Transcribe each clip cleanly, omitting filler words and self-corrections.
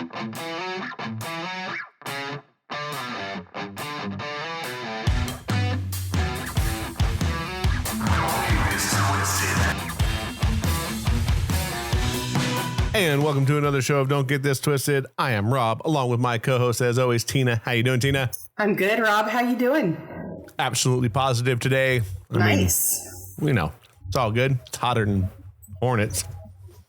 And welcome to another show of Don't Get This Twisted. I am Rob, along with my co-host, as always, Tina. How you doing, Tina? I'm good, Rob. How you doing? Absolutely positive today. Nice. You know, it's all good. It's hotter than hornets.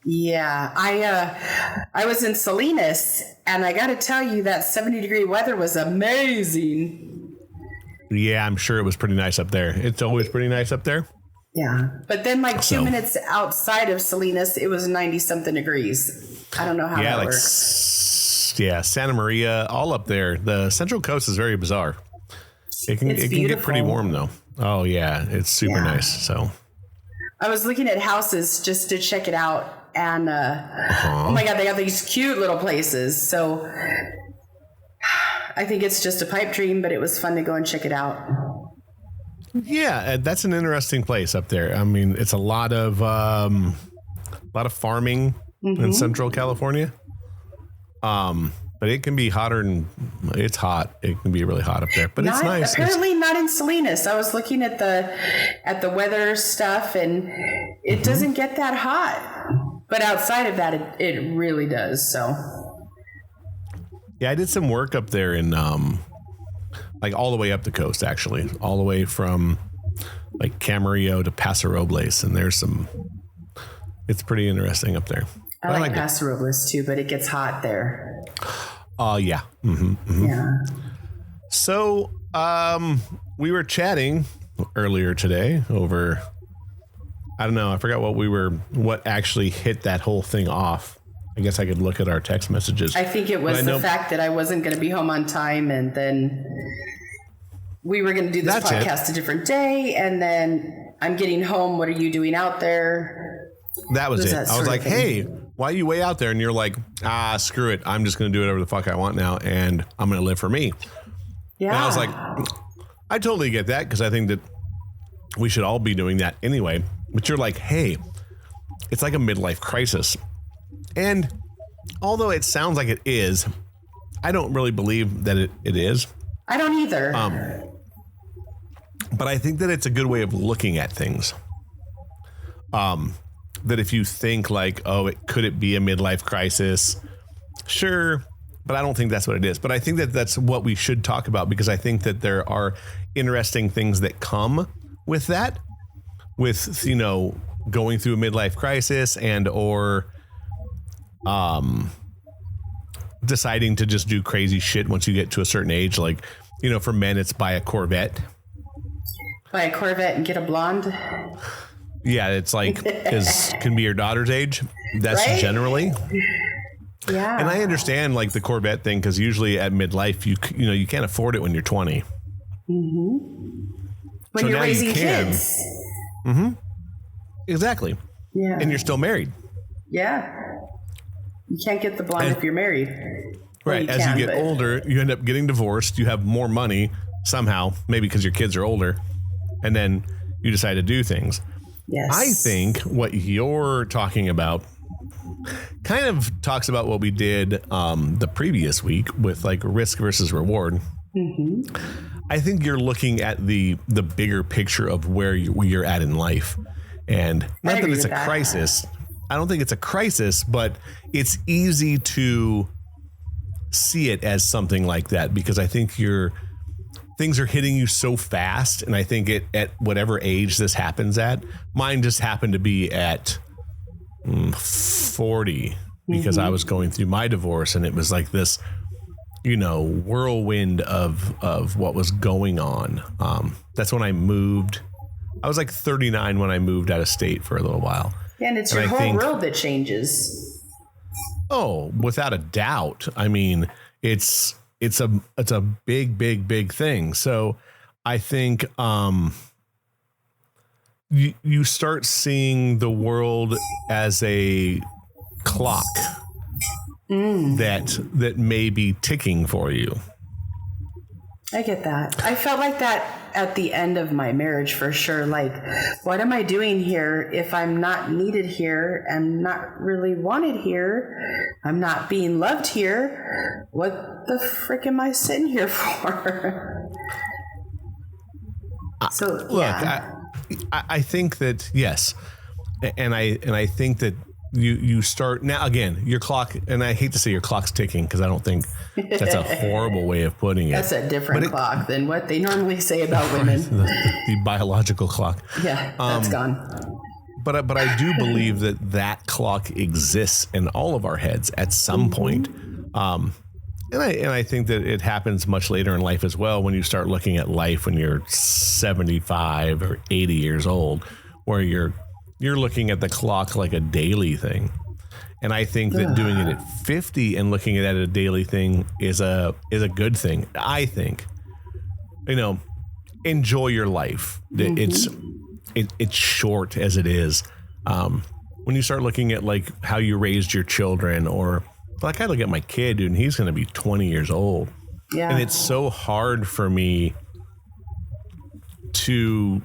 Yeah, I was in Salinas, and I got to tell you that 70-degree weather was amazing. Yeah, I'm sure it was pretty nice up there. It's always pretty nice up there. Yeah, but then like 2 minutes outside of Salinas, it was 90-something degrees. I don't know how that works. Yeah, Santa Maria, all up there. The Central Coast is very bizarre. It can get pretty warm though. Oh yeah, it's super nice. So I was looking at houses just to check it out, and oh my God, they got these cute little places. So I think it's just a pipe dream, but it was fun to go and check it out. Yeah, that's an interesting place up there. I mean, it's a lot of farming in Central California. But it can be hotter, and it's hot. It can be really hot up there, but it's nice. Apparently not in Salinas. I was looking at the weather stuff, and it doesn't get that hot. But outside of that, it really does. So yeah, I did some work up there in like all the way up the coast, actually, all the way from like Camarillo to Paso Robles, and it's pretty interesting up there. I like Paso Robles too, but it gets hot there. Yeah. Yeah. So, we were chatting earlier today over, I don't know, I forgot what actually hit that whole thing off. I guess I could look at our text messages. I think it was the fact that I wasn't going to be home on time, and then we were going to do this podcast a different day, and then I'm getting home. What are you doing out there? That was it. I was like, hey, why are you way out there? And you're like, screw it. I'm just going to do whatever the fuck I want now, and I'm going to live for me. Yeah. And I was like, I totally get that, because I think that we should all be doing that anyway. But you're like, hey, it's like a midlife crisis. And although it sounds like it is, I don't really believe that it is. I don't either. But I think that it's a good way of looking at things. That if you think like, could it be a midlife crisis? Sure. But I don't think that's what it is. But I think that that's what we should talk about, because I think that there are interesting things that come with that, with, going through a midlife crisis or deciding to just do crazy shit once you get to a certain age. Like, for men, it's buy a Corvette. Buy a Corvette and get a blonde. Yeah, it's like, can be your daughter's age. That's right? Generally. Yeah. And I understand like the Corvette thing, because usually at midlife, you can't afford it when you're 20. Mm-hmm. When you're raising kids. Mm-hmm. Exactly. Yeah. And you're still married. Yeah. You can't get the blonde if you're married. Right. As you get older, you end up getting divorced. You have more money somehow, maybe because your kids are older, and then you decide to do things. Yes. I think what you're talking about kind of talks about what we did the previous week with like risk versus reward. Mm-hmm. I think you're looking at the bigger picture of where you're at in life, and not that it's a crisis. I don't think it's a crisis, but it's easy to see it as something like that, because I think things are hitting you so fast. And I think at whatever age this happens at, mine just happened to be at 40, because I was going through my divorce, and it was like this, whirlwind of what was going on. That's when I moved. I was like 39 when I moved out of state for a little while. Yeah, and it's your whole world that changes. Oh, without a doubt. I mean, it's a big thing. So I think you start seeing the world as a clock that may be ticking for you. I get that. I felt like that at the end of my marriage for sure. Like, what am I doing here if I'm not needed here? I'm not really wanted here. I'm not being loved here. What the frick am I sitting here for? So, yeah. Look, I think that, yes. And I think that you start now again, your clock, and I hate to say your clock's ticking because I don't think that's a horrible way of putting it. That's a different clock than what they normally say about women. The biological clock. Yeah, that's gone. But I do believe that clock exists in all of our heads at some point. And I think that it happens much later in life as well when you start looking at life when you're 75 or 80 years old, where you're looking at the clock like a daily thing. And I think that doing it at 50 and looking at it as a daily thing is a good thing. I think, enjoy your life. It's short as it is. When you start looking at like how you raised your children, or like I look at my kid, dude, and he's going to be 20 years old. Yeah. And it's so hard for me to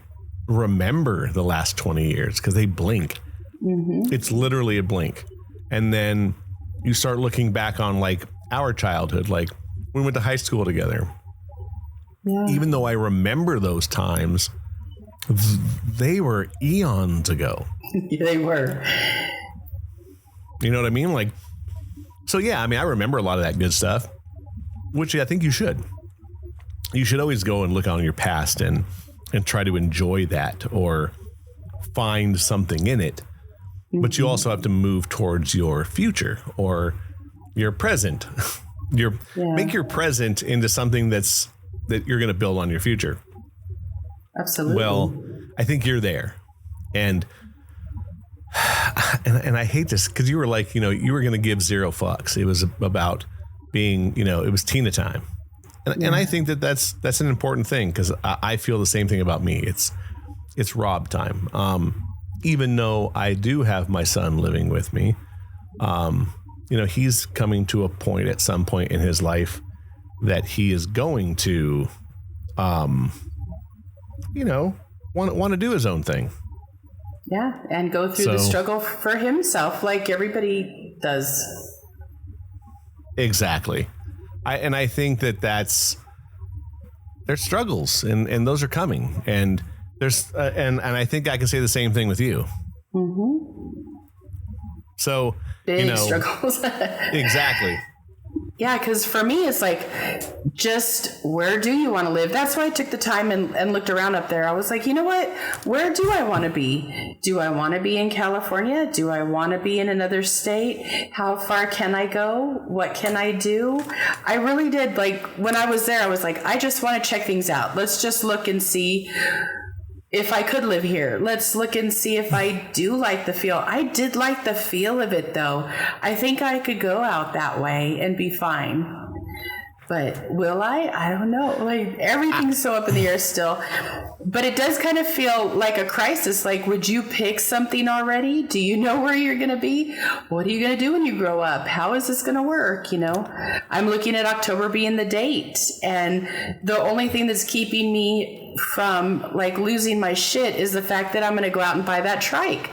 remember the last 20 years because they blink. It's literally a blink. And then you start looking back on like our childhood, like we went to high school together. Yeah. Even though I remember those times, they were eons ago. They were. You know what I mean? Like, so yeah, I mean, I remember a lot of that good stuff, which I think you should. You should always go and look on your past and try to enjoy that or find something in it. But you also have to move towards your future or your present. Make your present into something that you're going to build on your future. Absolutely. Well, I think you're there. And I hate this because you were like, you were going to give zero fucks. It was about being, it was Tina time. And I think that's an important thing because I feel the same thing about me. It's Robb time. Even though I do have my son living with me, he's coming to a point at some point in his life that he is going to, want to do his own thing. Yeah, and go through the struggle for himself like everybody does. Exactly. I think there's struggles and those are coming, and there's and I think I can say the same thing with you. So big struggles. Exactly. Yeah, because for me, it's like, just where do you want to live? That's why I took the time and looked around up there. I was like, you know what? Where do I want to be? Do I want to be in California? Do I want to be in another state? How far can I go? What can I do? I really did. Like, when I was there, I was like, I just want to check things out. Let's just look and see if I could live here. Let's look and see if I do like the feel. I did like the feel of it, though. I think I could go out that way and be fine. But will I? I don't know. Like, everything's so up in the air still. But it does kind of feel like a crisis. Like, would you pick something already? Do you know where you're going to be? What are you going to do when you grow up? How is this going to work? I'm looking at October being the date. And the only thing that's keeping me from like losing my shit is the fact that I'm going to go out and buy that trike.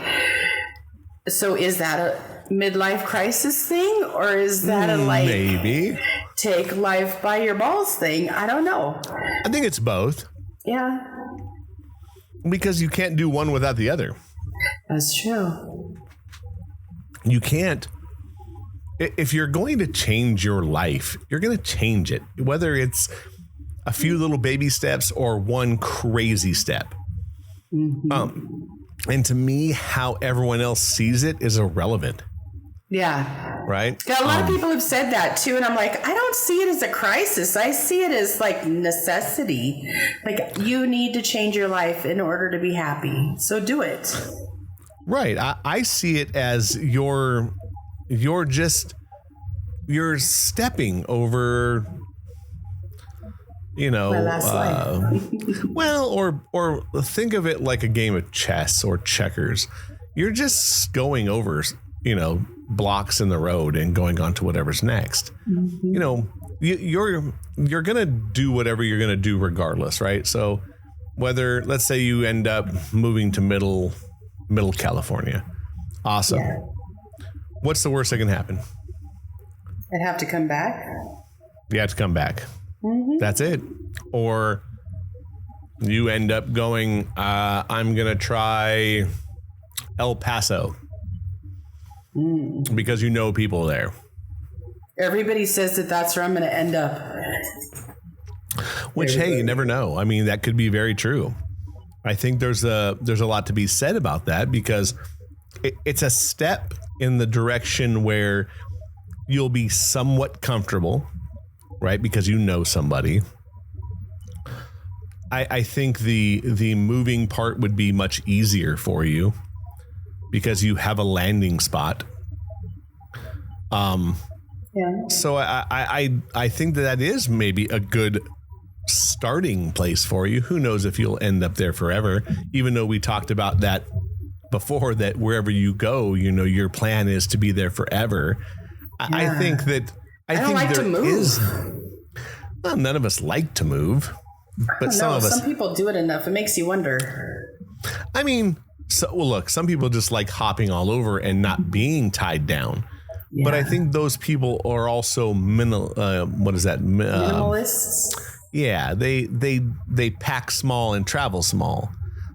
So is that a midlife crisis thing? Or is that a maybe take life by your balls thing? I don't know. I think it's both. Yeah. Because you can't do one without the other. That's true. You can't. If you're going to change your life, you're going to change it. Whether it's a few little baby steps or one crazy step. And to me, how everyone else sees it is irrelevant. Yeah. Right? A lot of people have said that too. And I'm like, I don't see it as a crisis. I see it as like necessity. Like, you need to change your life in order to be happy. So do it. Right. I see it as you're stepping over, my last life. Well, or think of it like a game of chess or checkers. You're just going over, blocks in the road and going on to whatever's next. you're gonna do whatever you're gonna do regardless, right? So whether, let's say you end up moving to middle California, awesome. Yeah. What's the worst that can happen? I'd have to come back. You have to come back. Mm-hmm. That's it. Or you end up going, I'm gonna try El Paso because you know people there. Everybody says that that's where I'm going to end up. Which, hey, you never know. I mean, that could be very true. I think there's a lot to be said about that, because it's a step in the direction where you'll be somewhat comfortable, right? Because you know somebody. I think the moving part would be much easier for you because you have a landing spot. Yeah. So I think that is maybe a good starting place for you. Who knows if you'll end up there forever, even though we talked about that before, that wherever you go, you know, your plan is to be there forever. Yeah. I think that I don't think like there to move. Is. Well, none of us like to move, but some people do it enough. It makes you wonder. I mean, look, some people just like hopping all over and not being tied down. Yeah. But I think those people are also minimalists. Yeah, they pack small and travel small,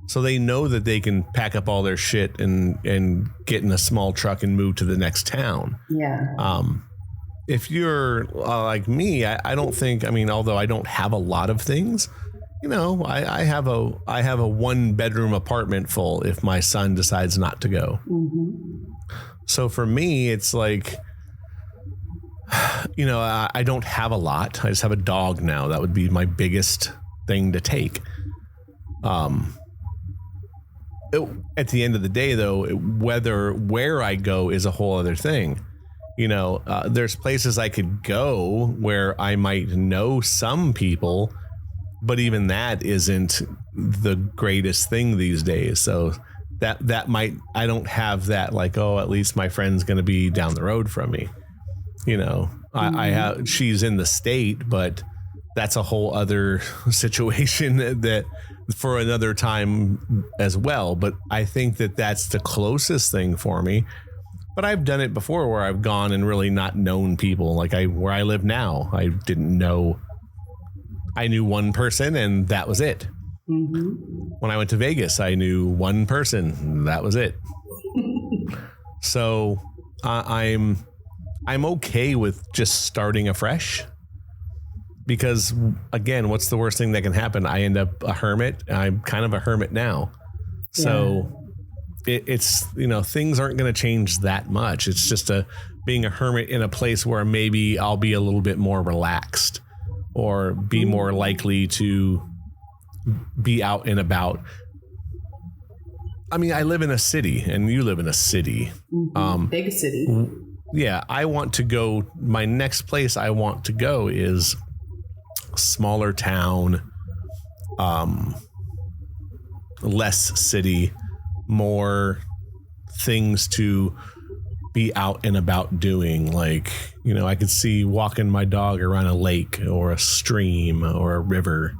so they know that they can pack up all their shit and get in a small truck and move to the next town. Yeah. If you're like me, I don't think. I mean, although I don't have a lot of things, you know, I have a 1-bedroom apartment full if my son decides not to go. Mm-hmm. So for me, it's like, you know, I don't have a lot. I just have a dog now. That would be my biggest thing to take. At the end of the day, though, where I go is a whole other thing. You know, there's places I could go where I might know some people, but even that isn't the greatest thing these days. So that might, I don't have that, like, oh, at least my friend's going to be down the road from me. You know, I have, she's in the state, but that's a whole other situation that for another time as well. But I think that that's the closest thing for me. But I've done it before where I've gone and really not known people. Like where I live now, I didn't know. I knew one person and that was it. Mm-hmm. When I went to Vegas, I knew one person. That was it. So I'm okay with just starting afresh, because again, what's the worst thing that can happen? I end up a hermit. I'm kind of a hermit now. So it's, you know, things aren't going to change that much. It's just being a hermit in a place where maybe I'll be a little bit more relaxed or be more likely to be out and about. I mean, I live in a city and you live in a city. Big city. Yeah, I want to go. My next place I want to go is a smaller town, less city, more things to be out and about doing. Like, you know, I could see walking my dog around a lake or a stream or a river.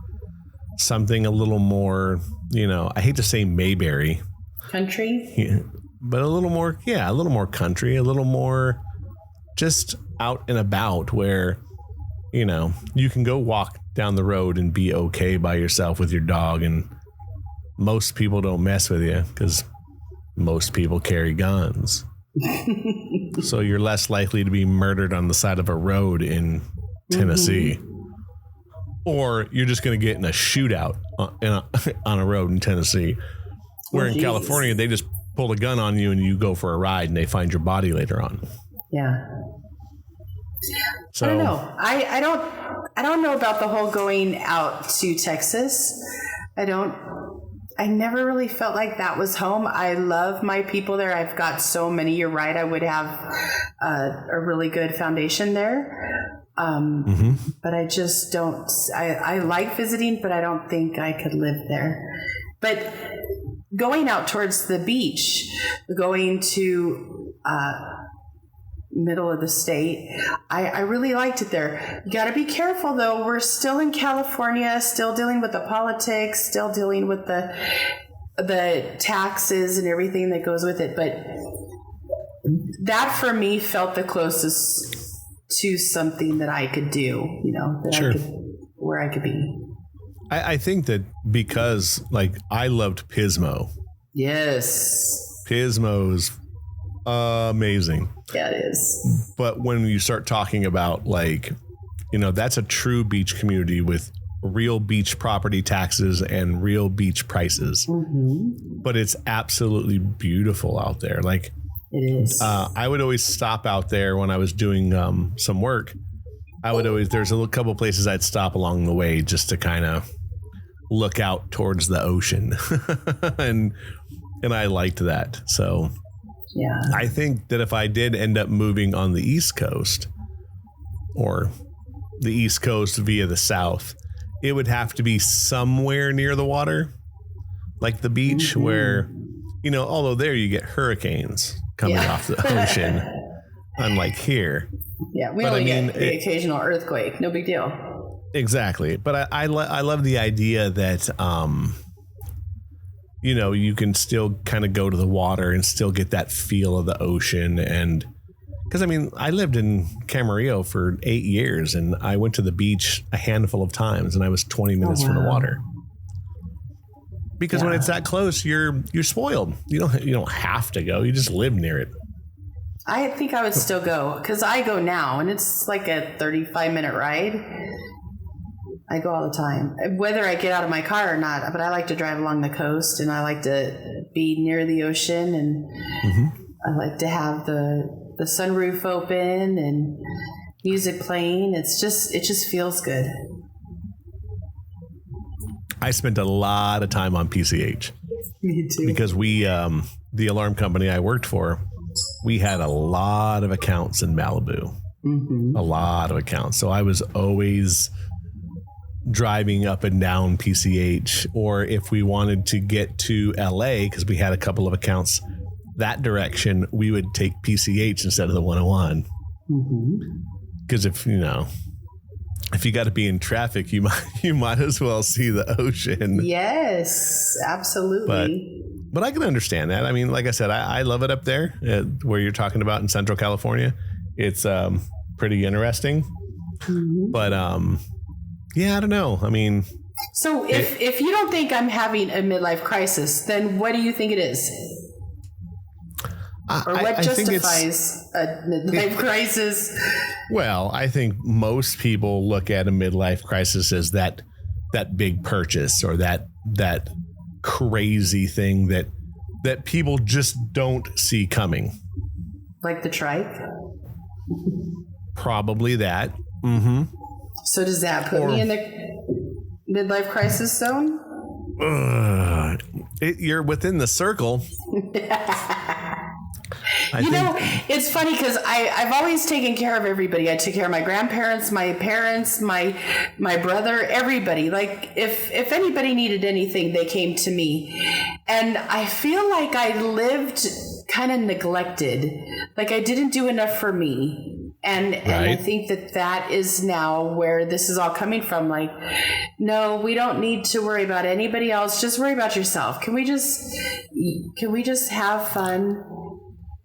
Something a little more, you know, I hate to say Mayberry. Country? Yeah, but a little more country, a little more just out and about where, you know, you can go walk down the road and be okay by yourself with your dog, and most people don't mess with you because most people carry guns. So you're less likely to be murdered on the side of a road in Tennessee. Or you're just going to get in a shootout on a road in Tennessee. Where in California, they just pull a gun on you and you go for a ride and they find your body later on. Yeah. So, I don't know. I don't know about the whole going out to Texas. I never really felt like that was home. I love my people there. I've got so many. You're right. I would have a really good foundation there. But I just don't, I like visiting, but I don't think I could live there. But going out towards the beach, going to, middle of the state. I really liked it there. You got to be careful though. We're still in California, still dealing with the politics, still dealing with the taxes and everything that goes with it. But that for me felt the closest to something that I could do, you know, where I could be. I think that because like I loved Pismo. Yes. Pismo's amazing. Yeah, it is. But when you start talking about like, you know, that's a true beach community with real beach property taxes and real beach prices. Mm-hmm. But it's absolutely beautiful out there. Like it is. I would always stop out there when I was doing some work. There's a couple places I'd stop along the way just to kind of look out towards the ocean. and I liked that. So yeah, I think that if I did end up moving on the East Coast or the East Coast via the South, it would have to be somewhere near the water, like the beach, mm-hmm. where, you know, although there you get hurricanes coming off the ocean, unlike here. Yeah, we only get the occasional earthquake. No big deal. Exactly. But I love the idea that, you know, you can still kind of go to the water and still get that feel of the ocean. And because, I mean, I lived in Camarillo for 8 years and I went to the beach a handful of times and I was 20 minutes from the water. Because when it's that close, you're spoiled. You don't have to go. You just live near it. I think I would still go because I go now and it's like a 35-minute ride. I go all the time, whether I get out of my car or not, but I like to drive along the coast and I like to be near the ocean and mm-hmm. I like to have the sunroof open and music playing. It just feels good. I spent a lot of time on PCH. Me too. Because we, the alarm company I worked for, we had a lot of accounts in Malibu, mm-hmm. a lot of accounts. So I was always driving up and down PCH, or if we wanted to get to LA, because we had a couple of accounts that direction, we would take PCH instead of the 101. Because mm-hmm. if you got to be in traffic, you might as well see the ocean. Yes, absolutely. But I can understand that. I mean, like I said, I love it up there where you're talking about in Central California. It's pretty interesting. Mm-hmm. But yeah, I don't know. I mean, so if you don't think I'm having a midlife crisis, then what do you think it is? Or what justifies a midlife crisis? Well, I think most people look at a midlife crisis as that big purchase or that crazy thing that people just don't see coming. Like the trike? Probably that. Mm-hmm. So does that put me in the midlife crisis zone? You're within the circle. It's funny because I've always taken care of everybody. I took care of my grandparents, my parents, my brother, everybody. Like if anybody needed anything, they came to me. And I feel like I lived kind of neglected. Like I didn't do enough for me. And I think that is now where this is all coming from. Like, no, we don't need to worry about anybody else. Just worry about yourself. Can we just have fun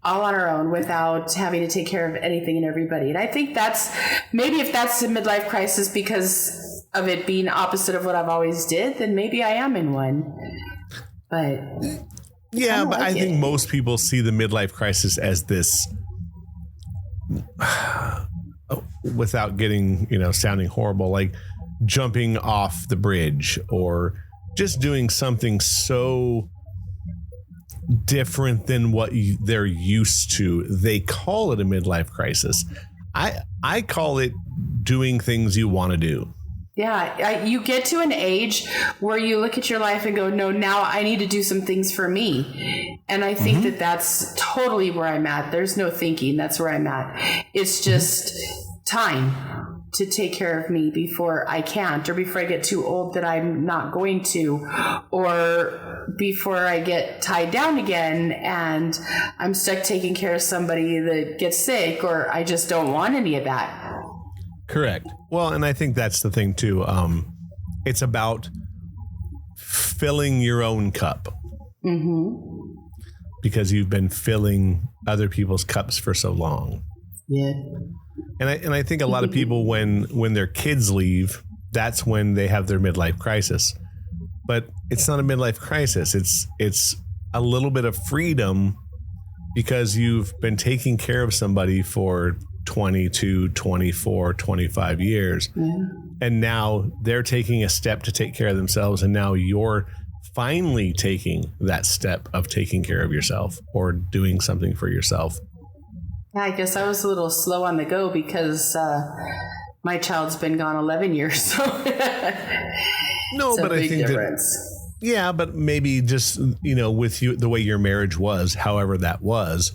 all on our own without having to take care of anything and everybody? And I think that's maybe if that's a midlife crisis because of it being opposite of what I've always did, then maybe I am in one. But yeah, but I think most people see the midlife crisis as this, without getting, sounding horrible, like jumping off the bridge or just doing something so different than what they're used to. They call it a midlife crisis. I call it doing things you want to do. Yeah, you get to an age where you look at your life and go, no, now I need to do some things for me. And I think mm-hmm. that's totally where I'm at. There's no thinking. That's where I'm at. It's just time. to take care of me before I can't, or before I get too old that I'm not going to, or before I get tied down again and I'm stuck taking care of somebody that gets sick, or I just don't want any of that. Correct. Well, and I think that's the thing too. It's about filling your own cup. Mm-hmm. Because you've been filling other people's cups for so long. Yeah. And I think a lot of people, when their kids leave, that's when they have their midlife crisis. But it's not a midlife crisis. It's a little bit of freedom because you've been taking care of somebody for 22, 24, 25 years. Yeah. And now they're taking a step to take care of themselves. And now you're finally taking that step of taking care of yourself or doing something for yourself. Yeah, I guess I was a little slow on the go because my child's been gone 11 years. So no, but I think difference. Yeah, but maybe just, with you, the way your marriage was, however that was,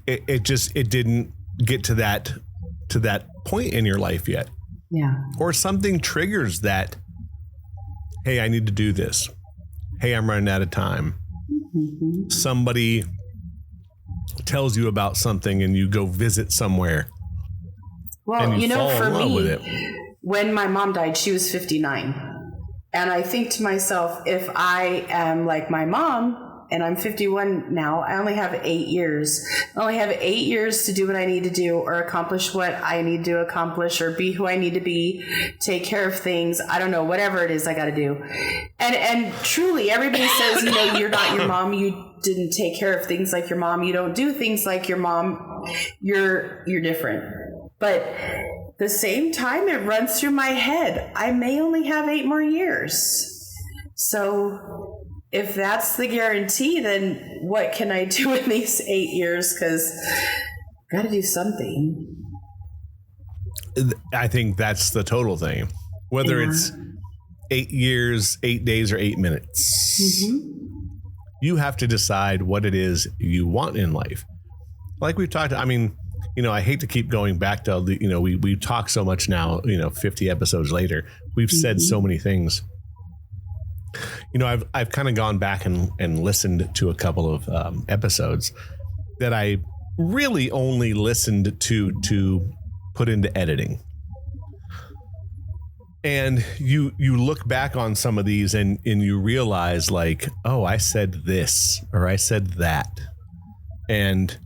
it didn't get to that point in your life yet. Yeah. Or something triggers that. Hey, I need to do this. Hey, I'm running out of time. Mm-hmm. Somebody tells you about something and you go visit somewhere. Well, for me, when my mom died, she was 59. And I think to myself, if I am like my mom, and I'm 51 now, I only have 8 years. I only have 8 years to do what I need to do or accomplish what I need to accomplish or be who I need to be, take care of things. I don't know, whatever it is I got to do. And truly, everybody says, you're not your mom. You didn't take care of things like your mom. You don't do things like your mom. You're different. But the same time, it runs through my head. I may only have 8 more years. So if that's the guarantee, then what can I do in these 8 years? Because I've got to do something. I think that's the total thing. Whether it's 8 years, 8 days, or 8 minutes. Mm-hmm. You have to decide what it is you want in life. Like we've talked, I hate to keep going back to, we talk so much now, 50 episodes later, we've said so many things. I've kind of gone back and listened to a couple of episodes that I really only listened to put into editing. And you look back on some of these and you realize like, oh, I said this or I said that. And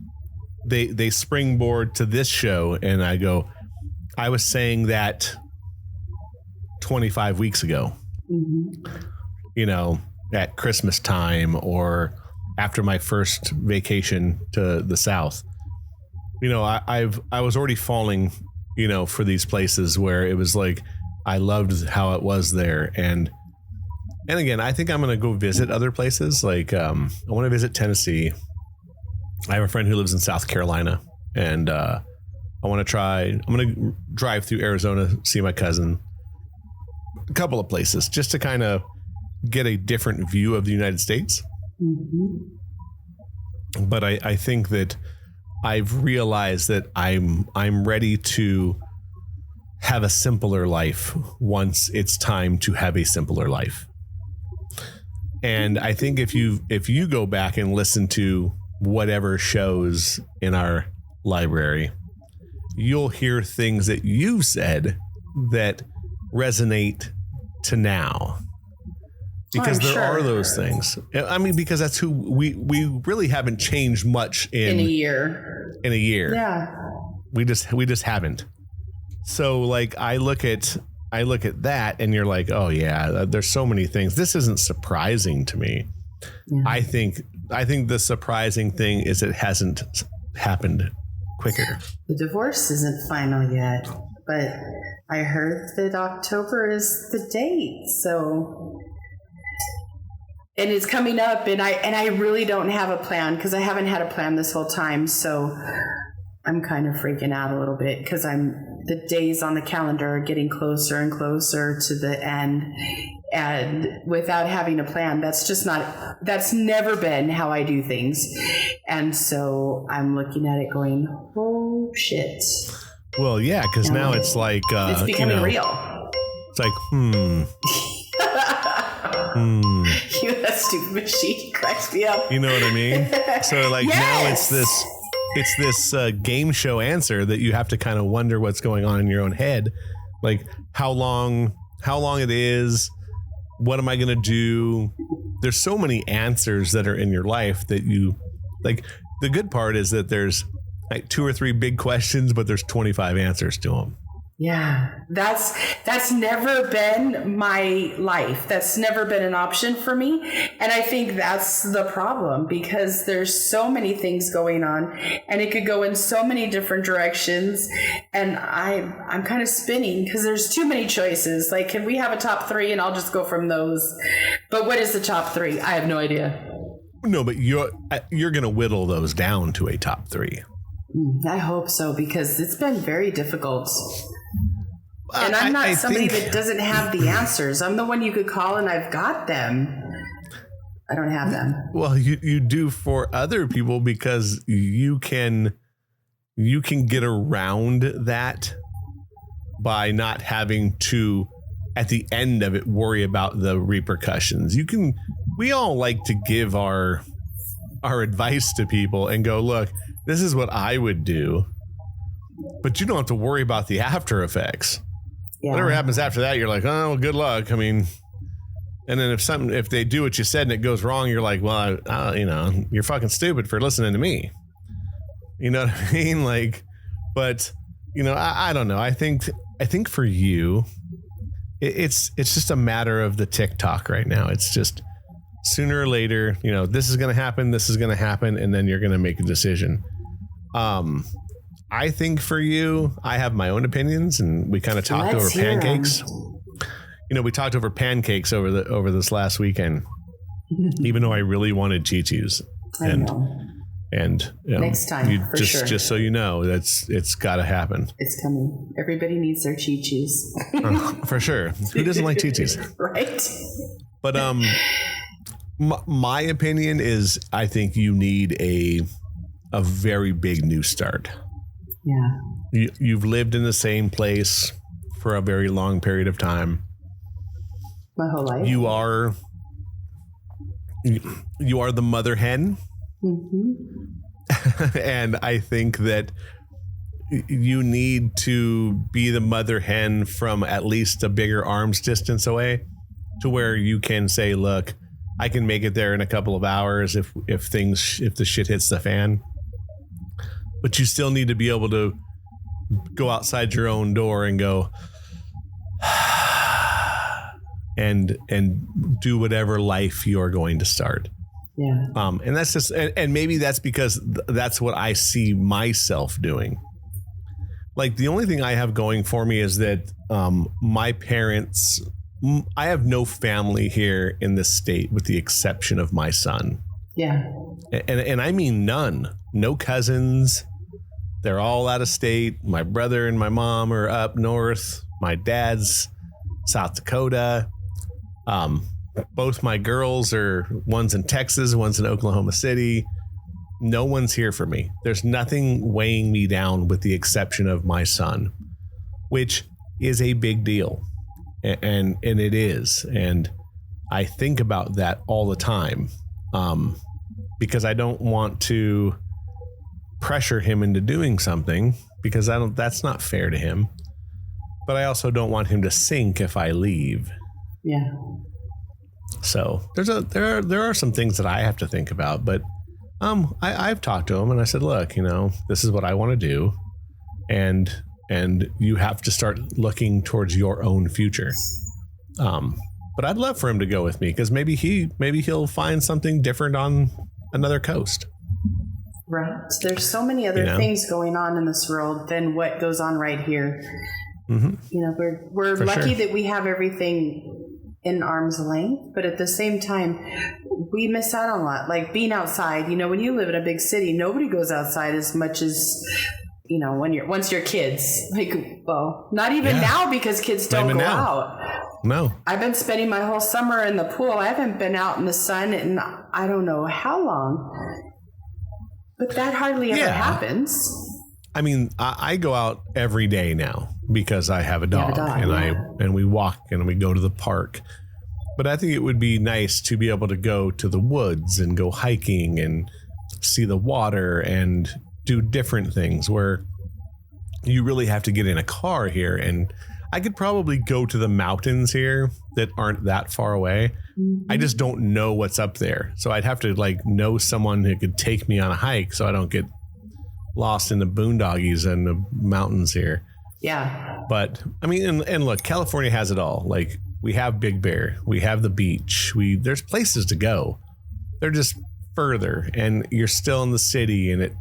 they springboard to this show and I go, I was saying that 25 weeks ago. Mm-hmm. At Christmas time or after my first vacation to the South, I was already falling, for these places where it was like, I loved how it was there. And again, I think I'm going to go visit other places. Like, I want to visit Tennessee. I have a friend who lives in South Carolina and, I'm going to drive through Arizona, see my cousin, a couple of places just to kind of get a different view of the United States. Mm-hmm. But I think that I've realized that I'm ready to have a simpler life once it's time to have a simpler life. And I think if you go back and listen to whatever shows in our library, you'll hear things that you said that resonate to now. Because there are those things. Because that's who we really haven't changed much in a year. Yeah. We just haven't. So like I look at that and you're like, oh yeah, there's so many things. This isn't surprising to me. Yeah. I think the surprising thing is it hasn't happened quicker. The divorce isn't final yet, but I heard that October is the date. So and it's coming up and I really don't have a plan because I haven't had a plan this whole time. So I'm kind of freaking out a little bit because the days on the calendar are getting closer and closer to the end. And without having a plan, that's never been how I do things. And so I'm looking at it going, oh shit. Well, yeah, because now it's like it's becoming real. It's like That stupid machine cracks me up. You know what I mean? So like now it's this game show answer that you have to kind of wonder what's going on in your own head, like how long it is, what am I going to do? There's so many answers that are in your life that you like. The good part is that there's like 2 or 3 big questions, but there's 25 answers to them. Yeah, that's never been my life. That's never been an option for me. And I think that's the problem, because there's so many things going on and it could go in so many different directions. And I'm kind of spinning because there's too many choices. Like, can we have a top 3 and I'll just go from those? But what is the top 3? I have no idea. No, but you're going to whittle those down to a top 3. I hope so, because it's been very difficult. And I'm not somebody that doesn't have the answers. I'm the one you could call and I've got them. I don't have them. Well, you do for other people because you can get around that by not having to, at the end of it, worry about the repercussions. We all like to give our advice to people and go, look, this is what I would do, but you don't have to worry about the after effects. Yeah. Whatever happens after that, you're like, oh, good luck. I mean, and then if they do what you said and it goes wrong, you're like, well, you're fucking stupid for listening to me. You know what I mean? Like, but I don't know. I think for you, it's just a matter of the TikTok right now. It's just sooner or later, this is going to happen. This is going to happen. And then you're going to make a decision. I think for you, I have my own opinions, and we kind of talked over pancakes. We talked over pancakes over this last weekend, even though I really wanted Chi-Chi's. And next time, for sure. Just so you know, it's got to happen. It's coming. Everybody needs their Chi-Chi's. For sure. Who doesn't like Chi-Chi's? Right. But my opinion is, I think you need a very big new start. Yeah. You've lived in the same place for a very long period of time. My whole life. You are the mother hen. Mm-hmm. And I think that you need to be the mother hen from at least a bigger arm's distance away, to where you can say, look, I can make it there in a couple of hours if the shit hits the fan. But you still need to be able to go outside your own door and go and do whatever life you're going to start. Yeah. And that's just, and maybe that's because that's what I see myself doing. Like, the only thing I have going for me is that my parents, I have no family here in this state with the exception of my son. Yeah. And I mean none. No cousins. They're all out of state. My brother and my mom are up north. My dad's South Dakota. Both my girls are, one's in Texas, one's in Oklahoma City. No one's here for me. There's nothing weighing me down with the exception of my son, which is a big deal. And it is. And I think about that all the time, because I don't want to pressure him into doing something, because that's not fair to him. But I also don't want him to sink if I leave. Yeah. So there are some things that I have to think about, but I've talked to him and I said, look, this is what I want to do, and you have to start looking towards your own future. But I'd love for him to go with me, because maybe he'll find something different on another coast. Right. There's so many other things going on in this world than what goes on right here. Mm-hmm. We're lucky that we have everything in arm's length, but at the same time, we miss out on a lot. Like being outside, when you live in a big city, nobody goes outside as much as, once you're kids. Like, well, not even now, because kids don't go out. No. I've been spending my whole summer in the pool. I haven't been out in the sun in I don't know how long. But that hardly ever happens. I mean, I go out every day now because I have a dog, and we walk and we go to the park. But I think it would be nice to be able to go to the woods and go hiking and see the water and do different things where you really have to get in a car here. And I could probably go to the mountains here that aren't that far away. I just don't know what's up there. So I'd have to know someone who could take me on a hike so I don't get lost in the boondoggies and the mountains here. Yeah. But I mean, and look, California has it all. Like, we have Big Bear, we have the beach, there's places to go. They're just further, and you're still in the city, and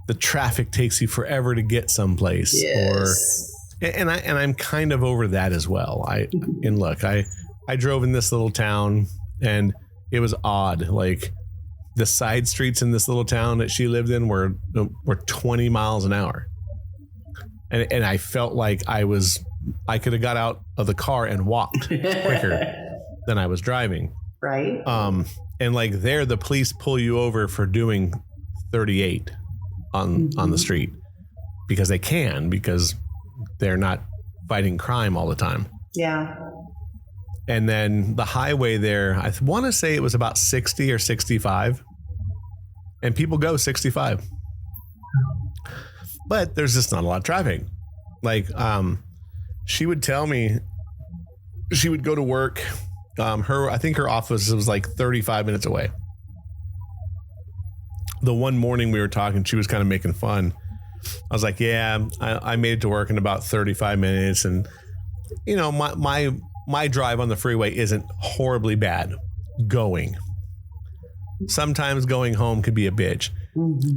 the traffic takes you forever to get someplace. Yes. And I'm kind of over that as well. I drove in this little town, and it was odd. Like, the side streets in this little town that she lived in were 20 miles an hour. And I felt like I could have got out of the car and walked quicker than I was driving. Right. And there, the police pull you over for doing 38 on the street because they're not fighting crime all the time. Yeah. And then the highway there, I want to say it was about 60 or 65, and people go 65. But there's just not a lot of traffic. She would tell me she would go to work. I think her office was 35 minutes away. The one morning we were talking, she was kind of making fun. I was like, yeah, I made it to work in about 35 minutes. And, my drive on the freeway isn't horribly bad going. Sometimes going home could be a bitch.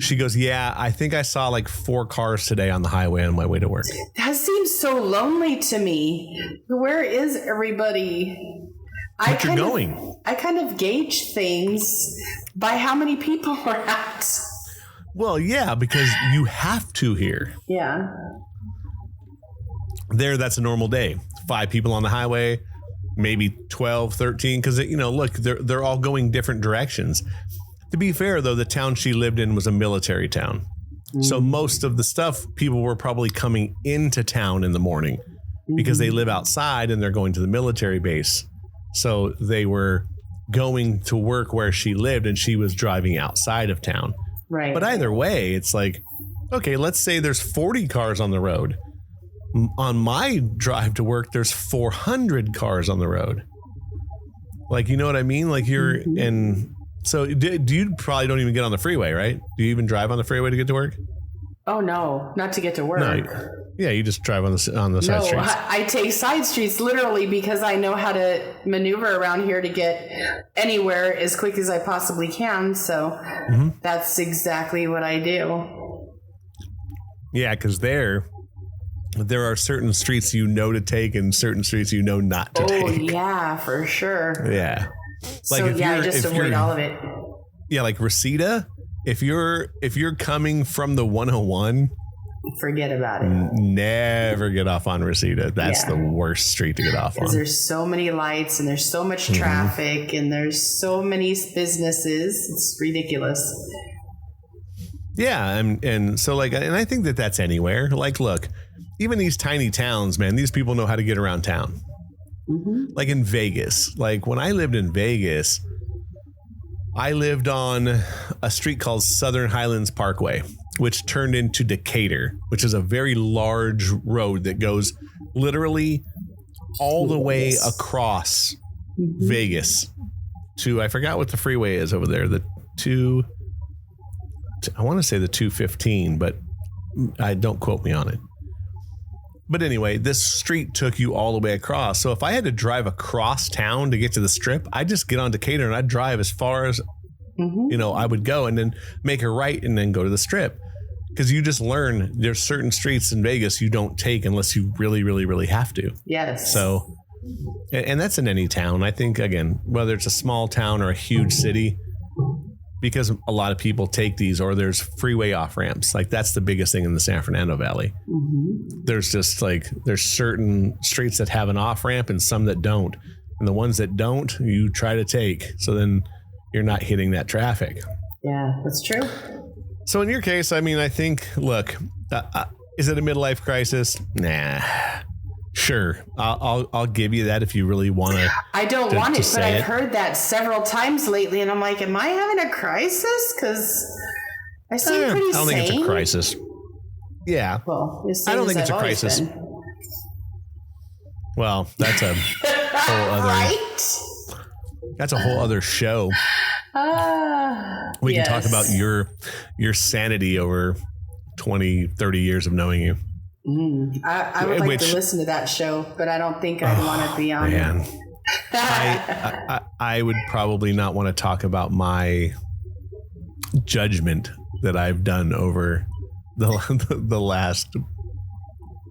She goes, yeah, I think I saw 4 cars today on the highway on my way to work. That seems so lonely to me. Where is everybody? I kind of gauge things by how many people are out. Well, yeah, because you have to here. Yeah. There, that's a normal day. 5 people on the highway, maybe 12, 13, because, look, they're all going different directions. To be fair, though, the town she lived in was a military town. So most of the stuff, people were probably coming into town in the morning because they live outside and they're going to the military base. So they were going to work where she lived, and she was driving outside of town. Right. But either way, it's okay, let's say there's 40 cars on the road. On my drive to work, there's 400 cars on the road. You know what I mean? And so do you probably don't even get on the freeway, right? Do you even drive on the freeway to get to work? Oh, no, not to get to work. No, yeah, you just drive on the side streets. No, I take side streets literally because I know how to maneuver around here to get anywhere as quick as I possibly can. So that's exactly what I do. Yeah, because there are certain streets to take and certain streets not to take. Oh, yeah, for sure. Yeah. I just avoid all of it. Yeah, Reseda, if you're coming from the 101, forget about it. Never get off on Reseda. That's the worst street to get off on. There's so many lights and there's so much traffic and there's so many businesses. It's ridiculous. Yeah, and so and I think that's anywhere. Look, even these tiny towns, man, these people know how to get around town. In Vegas, when I lived in Vegas, I lived on a street called Southern Highlands Parkway, which turned into Decatur, which is a very large road that goes literally all the way across Vegas to, I forgot what the freeway is over there. I want to say the 215, but don't quote me on it. But anyway, this street took you all the way across. So if I had to drive across town to get to the strip, I'd just get on Decatur and I'd drive as far as, I would go, and then make a right and then go to the strip. Because you just learn there's certain streets in Vegas you don't take unless you really, really, really have to. Yes. So, and that's in any town. I think, again, whether it's a small town or a huge city, because a lot of people take these, or there's freeway off ramps. That's the biggest thing in the San Fernando Valley. There's just there's certain streets that have an off ramp and some that don't. And the ones that don't, you try to take. So then you're not hitting that traffic. Yeah, that's true. So in your case, I mean, I think, look, is it a midlife crisis? Nah. Sure, I'll give you that if you really want to. I don't want it, but I've heard that several times lately, and I'm like, am I having a crisis? Because I seem pretty sane. I don't think it's a crisis. Yeah. Well, I don't think it's a crisis. Well, that's a whole other. Right? That's a whole other show. We can talk about your sanity over 20, 30 years of knowing you. I would like to listen to that show, but I don't think I'd want to be on it. I would probably not want to talk about my judgment that I've done over the last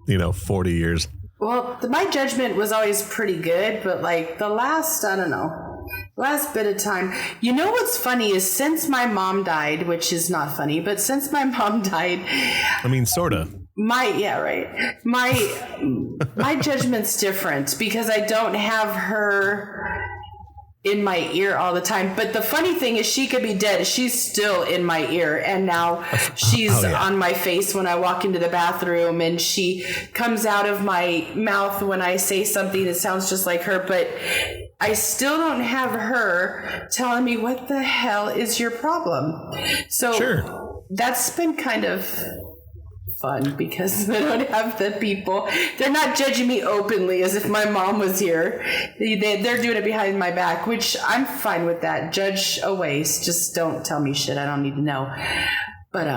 40 years. Well, my judgment was always pretty good, but like the last, I don't know, last bit of time. You know what's funny is since my mom died, which is not funny, but since my mom died, I mean, sorta. My judgment's different because I don't have her in my ear all the time. But the funny thing is she could be dead. She's still in my ear. And now she's on my face when I walk into the bathroom, and she comes out of my mouth when I say something that sounds just like her. But I still don't have her telling me what the hell is your problem. So that's been kind of fun because I don't have the people. They're not judging me openly as if my mom was here. They're doing it behind my back, which I'm fine with that. Judge away. Just don't tell me shit I don't need to know. But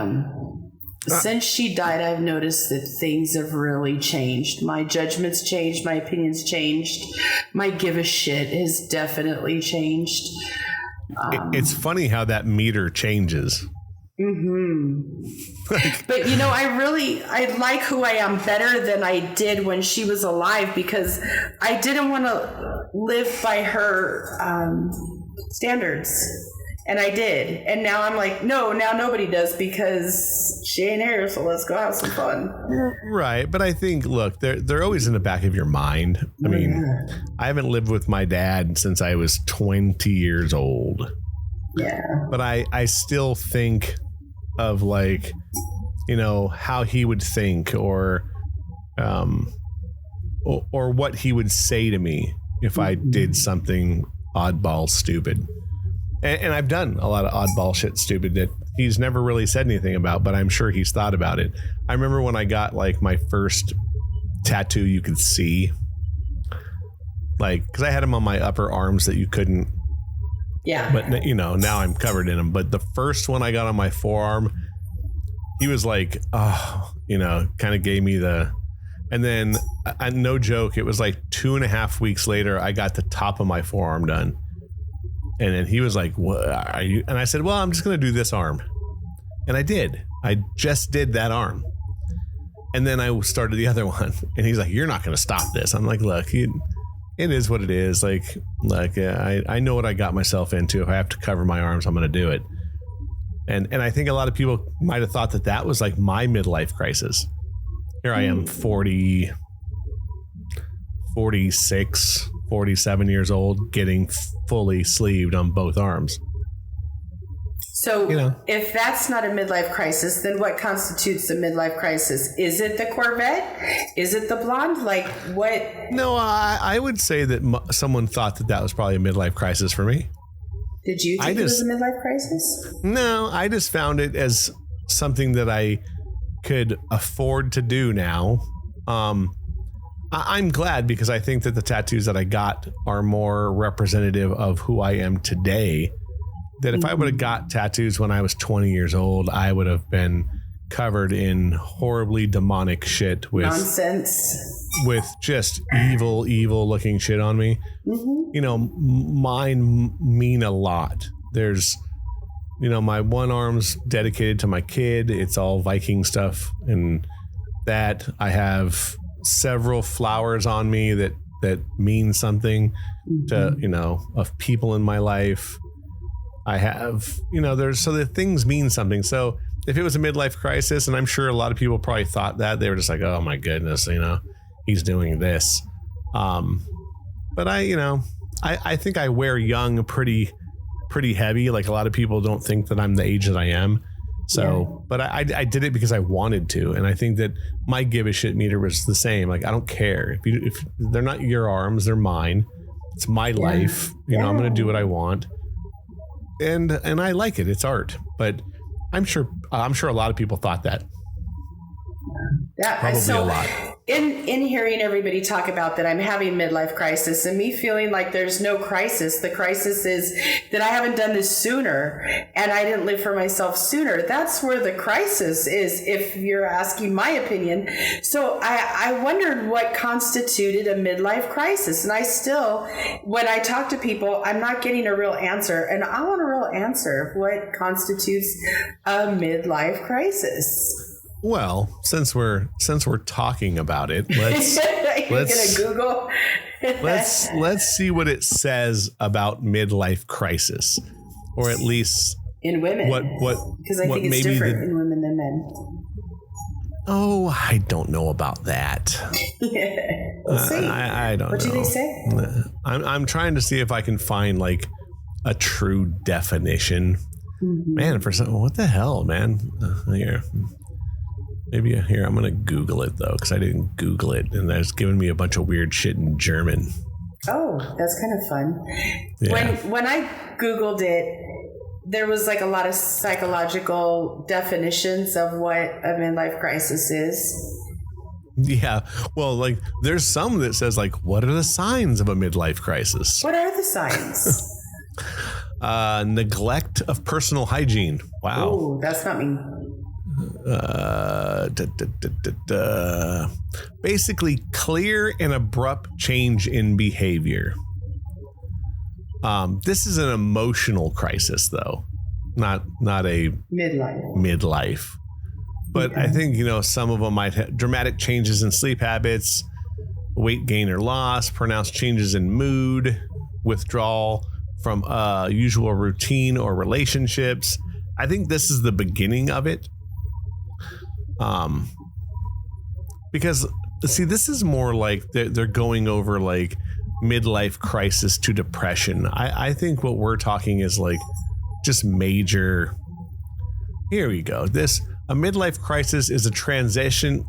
since she died, I've noticed that things have really changed. My judgment's changed. My opinion's changed. My give a shit has definitely changed. It's funny how that meter changes. But I like who I am better than I did when she was alive, because I didn't want to live by her standards, and I did. And now I'm like, no, now nobody does because she ain't here, so let's go have some fun. Right. But I think, look, they're always in the back of your mind. I mean, I haven't lived with my dad since I was 20 years old. Yeah. But I still think of how he would think or what he would say to me if I did something oddball stupid. And I've done a lot of oddball shit stupid that he's never really said anything about, but I'm sure he's thought about it. I remember when I got my first tattoo you could see, because I had them on my upper arms that you couldn't. Yeah. But, now I'm covered in them. But the first one I got on my forearm, he was like, kind of gave me and then no joke, it was like 2.5 weeks later, I got the top of my forearm done. And then he was like, what are you? And I said, well, I'm just going to do this arm. And I did. I just did that arm. And then I started the other one. And he's like, you're not going to stop this. I'm like, look, it is what it is. I know what I got myself into. If I have to cover my arms, I'm going to do it. And I think a lot of people might have thought that was like my midlife crisis. Here I am, 40, 46, 47 years old, getting fully sleeved on both arms. So if that's not a midlife crisis, then what constitutes a midlife crisis? Is it the Corvette? Is it the blonde? Like what? No, I would say that someone thought that was probably a midlife crisis for me. Did you think it was a midlife crisis? No, I just found it as something that I could afford to do now. I'm glad because I think that the tattoos that I got are more representative of who I am today. That if I would have got tattoos when I was 20 years old, I would have been covered in horribly demonic shit with nonsense, with just evil looking shit on me. Mine mean a lot. There's, my one arm's dedicated to my kid. It's all Viking stuff. And that I have several flowers on me that mean something to, of people in my life. I have, so the things mean something. So if it was a midlife crisis, and I'm sure a lot of people probably thought that, they were just like, oh my goodness, he's doing this. But I think I wear young pretty heavy. Like a lot of people don't think that I'm the age that I am. So, but I did it because I wanted to. And I think that my give a shit meter was the same. Like, I don't care if they're not your arms, they're mine. It's my life. You know, I'm going to do what I want. And I like it. It's art, but I'm sure a lot of people thought that. Yeah, probably a lot. In hearing everybody talk about that, I'm having midlife crisis, and me feeling like there's no crisis. The crisis is that I haven't done this sooner, and I didn't live for myself sooner. That's where the crisis is, if you're asking my opinion. So I wondered what constituted a midlife crisis, and I still, when I talk to people, I'm not getting a real answer, and I want a real answer of what constitutes a midlife crisis. Well, since we're talking about it, let's gonna Google. let's see what it says about midlife crisis, or at least in women. What? Because I think it's different in women than men. Oh, I don't know about that. We'll see. I don't know. What do they say? I'm trying to see if I can find like a true definition. Mm-hmm. Man, what the hell, man? Here. Maybe here, I'm going to Google it, though, because I didn't Google it, and that's giving me a bunch of weird shit in German. Oh, that's kind of fun. Yeah. When I Googled it, there was like a lot of psychological definitions of what a midlife crisis is. Yeah. Well, like, there's some that says, like, what are the signs of a midlife crisis? What are the signs? Neglect of personal hygiene. Wow. Oh, that's not me. Basically clear and abrupt change in behavior. This is an emotional crisis, though, not a midlife. But okay. I think, some of them might have dramatic changes in sleep habits, weight gain or loss, pronounced changes in mood, withdrawal from usual routine or relationships. I think this is the beginning of it. Because see, this is more like they're going over like midlife crisis to depression. I think what we're talking is like just major. Here we go. A midlife crisis is a transition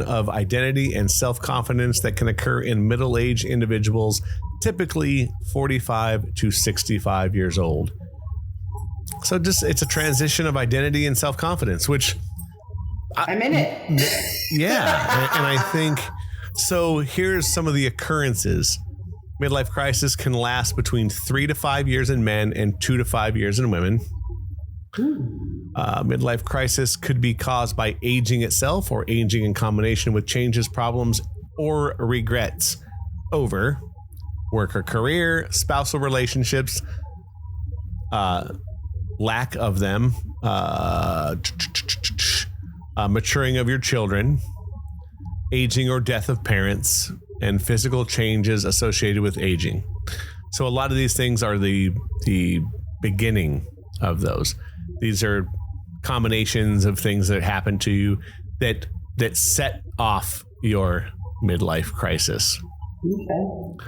of identity and self-confidence that can occur in middle-aged individuals, typically 45 to 65 years old. So it's a transition of identity and self-confidence, which I'm in it. Yeah. and I think, so here's some of the occurrences. Midlife crisis can last between 3 to 5 years in men and 2 to 5 years in women. Midlife crisis could be caused by aging itself or aging in combination with changes, problems, or regrets over work or career, spousal relationships, lack of them, maturing of your children, aging or death of parents, and physical changes associated with aging. So a lot of these things are the beginning of those. These are combinations of things that happen to you that set off your midlife crisis. Okay.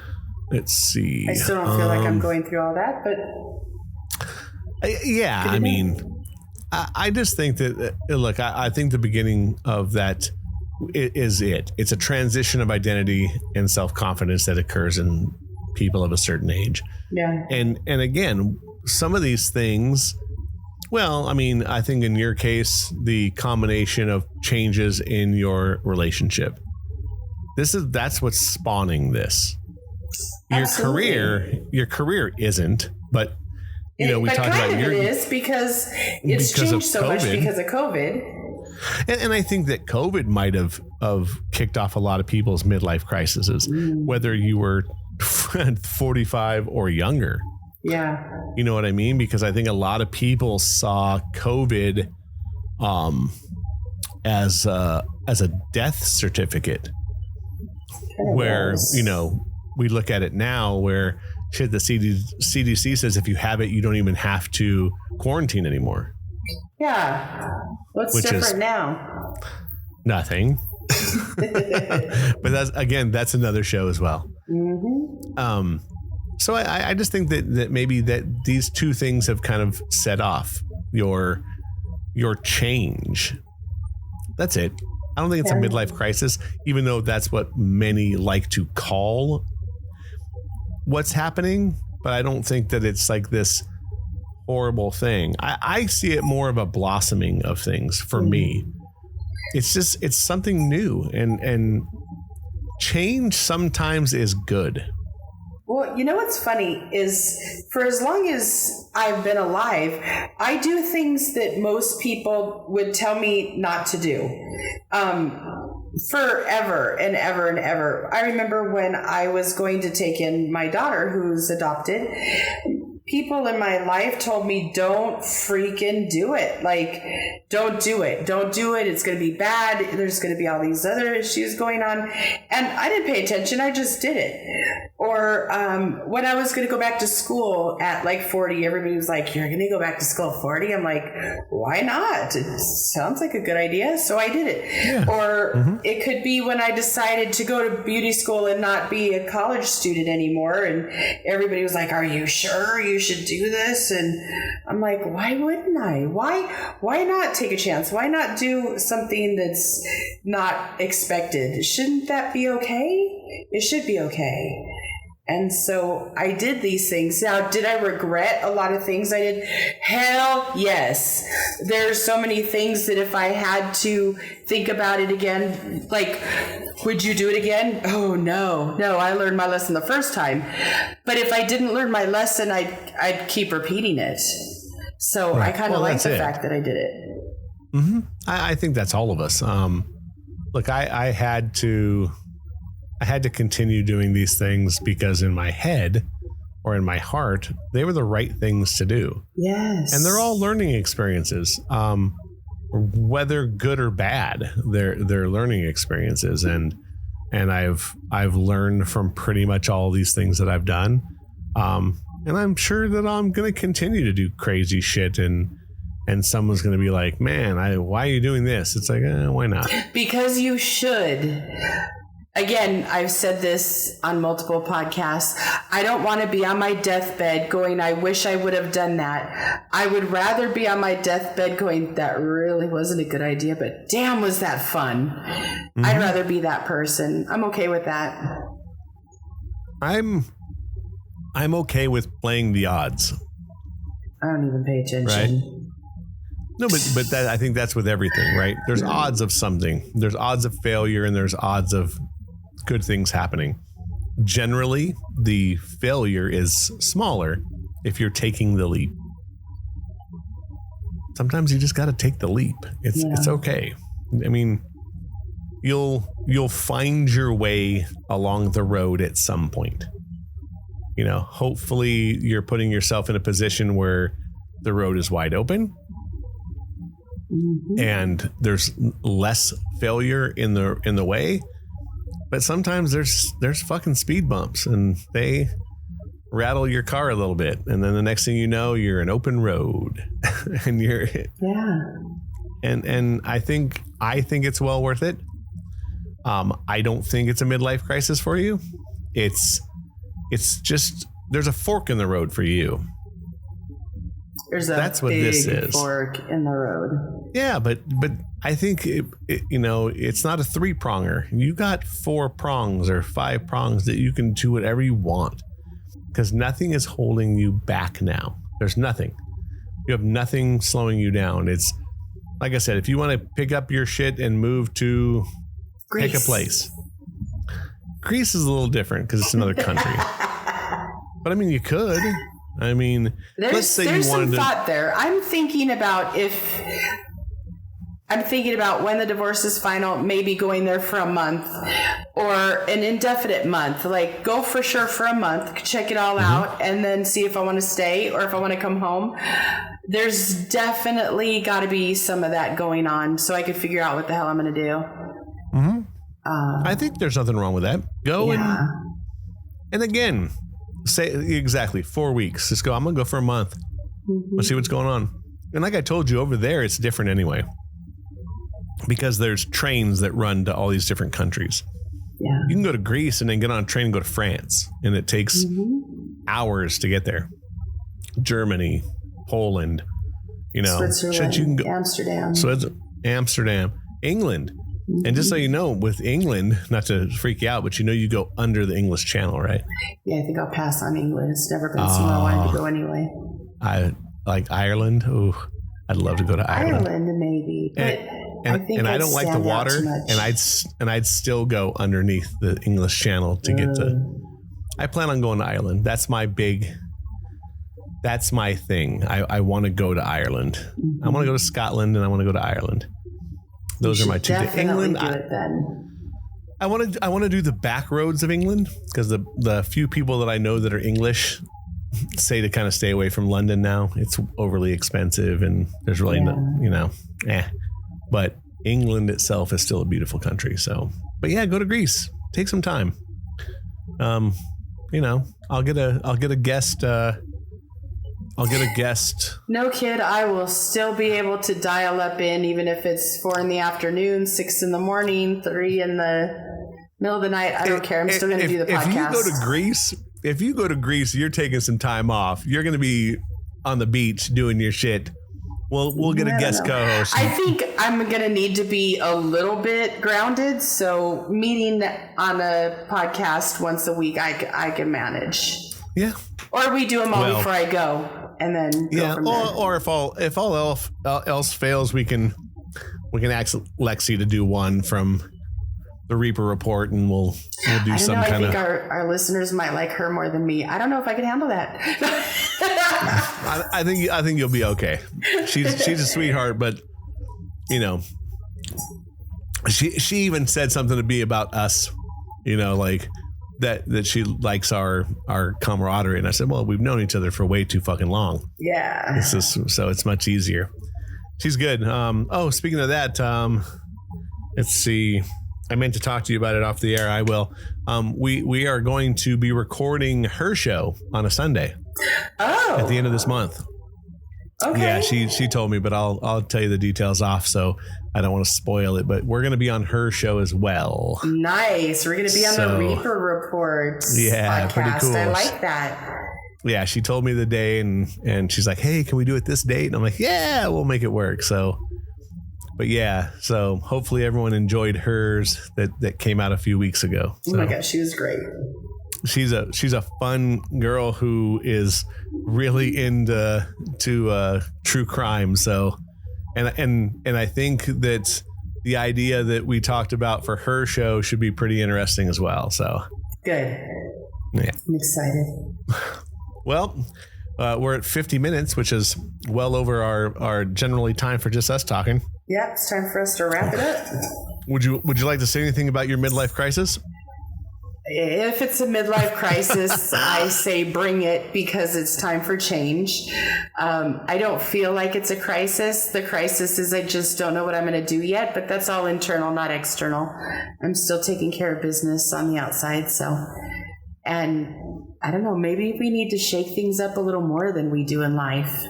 Let's see. I still don't feel like I'm going through all that, but yeah, I mean, I just think that, look, I think the beginning of that is it. It's a transition of identity and self-confidence that occurs in people of a certain age. Yeah. And again, some of these things, well, I mean, I think in your case, the combination of changes in your relationship, that's what's spawning this. Your career isn't, but we talked about it is because it's changed so much because of COVID. And I think that COVID might have kicked off a lot of people's midlife crises, whether you were 45 or younger. Yeah. You know what I mean? Because I think a lot of people saw COVID as a death certificate, where, we look at it now where shit, the CDC says if you have it, you don't even have to quarantine anymore. Yeah. What's different now? Nothing. But that's another show as well. Mm-hmm. So I just think that maybe that these two things have kind of set off your your change. That's it. I don't think it's a midlife crisis, even though that's what many like to call what's happening. But I don't think that it's like this horrible thing. I see it more of a blossoming of things for me. It's something new, and change sometimes is good. Well, you know what's funny is for as long as I've been alive, I do things that most people would tell me not to do. Forever and ever and ever. I remember when I was going to take in my daughter, who's adopted, people in my life told me, don't freaking do it. Like, don't do it. Don't do it. It's going to be bad. There's going to be all these other issues going on. And I didn't pay attention. I just did it. Or when I was going to go back to school at like 40, everybody was like, you're going to go back to school at 40? I'm like, why not? It sounds like a good idea. So I did it. Yeah. Or it could be when I decided to go to beauty school and not be a college student anymore. And everybody was like, are you sure you should do this? And I'm like, why wouldn't I? Why not take a chance? Why not do something that's not expected? Shouldn't that be okay? It should be okay. And so I did these things. Now, did I regret a lot of things I did? Hell yes. There's so many things that if I had to think about it again, like, would you do it again? Oh, no, I learned my lesson the first time. But if I didn't learn my lesson, I'd keep repeating it. So I kind of like the fact that I did it. Mm-hmm. I think that's all of us. Look, I had to continue doing these things because in my head or in my heart, they were the right things to do. Yes. And they're all learning experiences, whether good or bad, they're learning experiences. And I've learned from pretty much all these things that I've done. And I'm sure that I'm going to continue to do crazy shit, and someone's going to be like, man, why are you doing this? It's like, why not? Because you should. Again, I've said this on multiple podcasts. I don't want to be on my deathbed going, I wish I would have done that. I would rather be on my deathbed going, that really wasn't a good idea, but damn, was that fun. Mm-hmm. I'd rather be that person. I'm okay with that. I'm okay with playing the odds. I don't even pay attention. Right? No, but that, I think that's with everything, right? There's odds of something. There's odds of failure, and there's odds of good things happening. Generally, the failure is smaller if you're taking the leap. Sometimes you just got to take the leap. It's okay. I mean, you'll find your way along the road at some point. You know, hopefully you're putting yourself in a position where the road is wide open. Mm-hmm. And there's less failure in the way, but sometimes there's fucking speed bumps, and they rattle your car a little bit, and then the next thing you know, you're an open road, and and I think it's well worth it. I don't think it's a midlife crisis for you. It's just there's a fork in the road for you. That's what this is. Fork in the road. Yeah, but I think it's not a 3-pronger. You got 4 prongs or 5 prongs that you can do whatever you want, because nothing is holding you back now. There's nothing. You have nothing slowing you down. It's like I said, if you want to pick up your shit and move to Greece. Pick a place. Greece is a little different because it's another country. But I mean, you could. I mean, let's say there's you wanted some thought there. I'm thinking about when the divorce is final, maybe going there for a month or an indefinite month. Like, go for sure for a month, check it all out, and then see if I want to stay or if I want to come home. There's definitely got to be some of that going on, so I could figure out what the hell I'm going to do. Mm-hmm. I think there's nothing wrong with that. Go and again, say exactly 4 weeks. Just go, I'm going to go for a month. Mm-hmm. Let's see what's going on. And like I told you, over there, it's different anyway, because there's trains that run to all these different countries. Yeah. You can go to Greece and then get on a train and go to France, and it takes hours to get there. Germany, Poland, Switzerland, you can go, Amsterdam. Amsterdam, England. Mm-hmm. And just so you know, with England, not to freak you out, but you go under the English Channel, right? Yeah, I think I'll pass on England. It's never been somewhere I wanted to go anyway. I like Ireland. Oh, I'd love to go to Ireland. Ireland, maybe. But I don't like the water, and I'd still go underneath the English Channel to get to. I plan on going to Ireland. That's my thing. I want to go to Ireland. Mm-hmm. I want to go to Scotland, and I want to go to Ireland. Those are my two. England. I want to do the back roads of England because the few people that I know that are English say to kind of stay away from London now. It's overly expensive and there's really no, But England itself is still a beautiful country. So, but yeah, go to Greece. Take some time. I'll get a guest. No, kid, I will still be able to dial up in, even if it's 4 p.m, 6 a.m, 3 in the middle of the night. I don't care. I'm still going to do the podcast. If you go to Greece, you're taking some time off. You're going to be on the beach doing your shit. We'll get a guest co-host. I think I'm going to need to be a little bit grounded. So meeting on a podcast once a week, I can manage. Yeah. Or we do them all before I go, and then go from there. Or if all else fails, we can ask Lexi to do one from the Reaper Report, and we'll do some kind of. I think our listeners might like her more than me. I don't know if I can handle that. I think you'll be okay. She's a sweetheart, but she even said something to me about us, like. That she likes our camaraderie, and I said, well, we've known each other for way too fucking long. Yeah, so it's much easier. She's good. Speaking of that, let's see. I meant to talk to you about it off the air. I will. We are going to be recording her show on a Sunday. Oh, at the end of this month. Okay. Yeah, she told me, but I'll tell you the details off, so I don't want to spoil it. But we're going to be on her show as well. Nice. We're going to be on the Reaper Report. Yeah, podcast. Pretty cool. I like that. Yeah, she told me the day, and she's like, "Hey, can we do it this date?" And I'm like, "Yeah, we'll make it work." So, but yeah, so hopefully everyone enjoyed hers that came out a few weeks ago. So. Oh my gosh, she was great. She's a fun girl who is really into true crime. So, and I think that the idea that we talked about for her show should be pretty interesting as well. So good. Yeah, I'm excited. Well, we're at 50 minutes, which is well over our generally time for just us talking. Yeah, it's time for us to wrap it up. Would you like to say anything about your midlife crisis? If it's a midlife crisis, I say bring it, because it's time for change. I don't feel like it's a crisis. The crisis is I just don't know what I'm going to do yet, but that's all internal, not external. I'm still taking care of business on the outside. So, and I don't know, maybe we need to shake things up a little more than we do in life.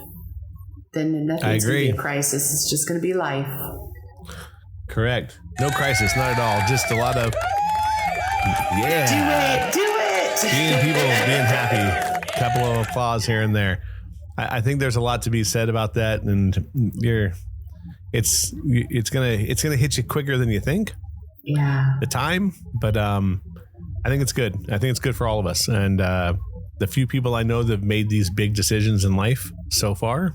Then nothing's going to be a crisis. It's just going to be life. Correct. No crisis, not at all. Just a lot of... Yeah. Do it. People being happy. A couple of applause here and there. I think there's a lot to be said about that, and it's gonna hit you quicker than you think. Yeah. The time, but I think it's good. I think it's good for all of us. And the few people I know that have made these big decisions in life so far,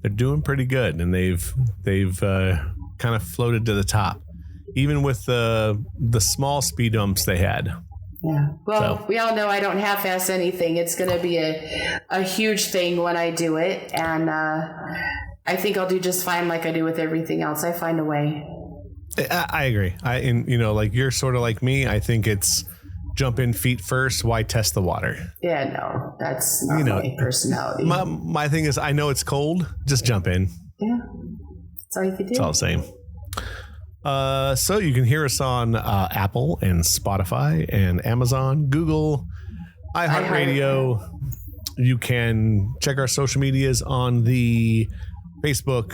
they're doing pretty good, and they've kind of floated to the top. Even with the small speed bumps they had. Yeah. Well, we all know I don't half-ass anything. It's going to be a huge thing when I do it. And I think I'll do just fine like I do with everything else. I find a way. I agree. Like you're sort of like me. I think it's jump in feet first. Why test the water? Yeah, no, that's not my personality. My thing is, I know it's cold. Just jump in. Yeah. That's all you can do. It's all the same. So you can hear us on Apple and Spotify and Amazon, Google, iHeartRadio. You can check our social medias on the Facebook,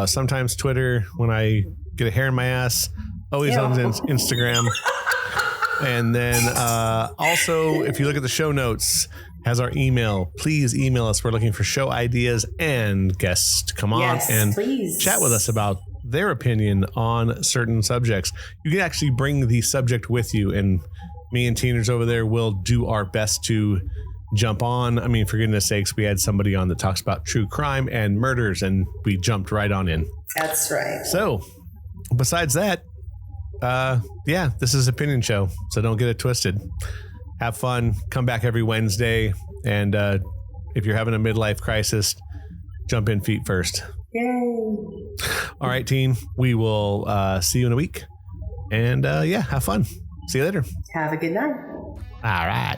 sometimes Twitter when I get a hair in my ass, always on Instagram. And then also, if you look at the show notes, has our email. Please email us. We're looking for show ideas and guests to come on and please chat with us about their opinion on certain subjects. You can actually bring the subject with you, and me and Teeners over there will do our best to jump on. I mean, for goodness sakes, we had somebody on that talks about true crime and murders, and we jumped right on in. That's right. So besides that, this is an opinion show, so don't get it twisted. Have fun. Come back every Wednesday. And if you're having a midlife crisis, jump in feet first. Yay. All right, team. We will see you in a week. And have fun. See you later. Have a good night. All right.